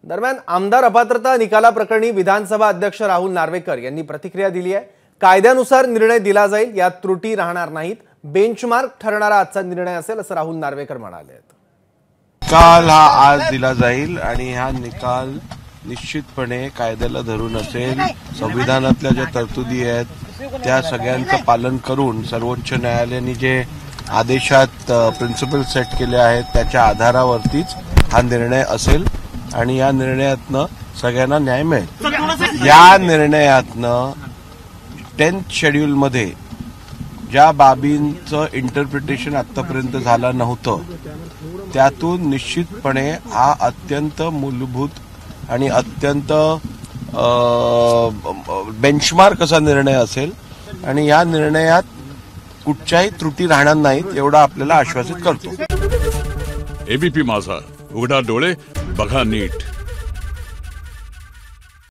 दरम्यान आमदार अपात्रता निकालाप्रकरणी विधानसभा अध्यक्ष राहुल नार्वेकर यांनी प्रतिक्रिया दिली आहे। कायद्यानुसार निर्णय दिला जाईल, यात त्रुटी राहणार नाहीत। बेंचमार्क ठरणारा आजचा निर्णय असेल असं राहुल नार्वेकर म्हणाले। निकाल हा आज दिला जाईल आणि हा निकाल निश्चितपणे कायद्याला धरून असेल। संविधानातल्या ज्या तरतुदी आहेत त्या सगळ्यांचं पालन करून सर्वोच्च न्यायालयाने जे आदेशात प्रिन्सिपल सेट केले आहेत त्याच्या आधारावरतीच हा निर्णय असेल आणि या निर्णयातनं सगळ्यांना न्याय मिळेल। या निर्णयातनं 10th शेड्यूलमध्ये ज्या बाबींचं इंटरप्रिटेशन आतापर्यंत झालं नव्हतं त्यातून निश्चितपणे हा अत्यंत मूलभूत आणि अत्यंत बेंचमार्क असा निर्णय असेल आणि या निर्णयात कुठच्याही त्रुटी राहणार नाहीत एवढा आपल्याला आश्वासित करतो। एबीपी माझा, उघडा डोळे बघा नीट।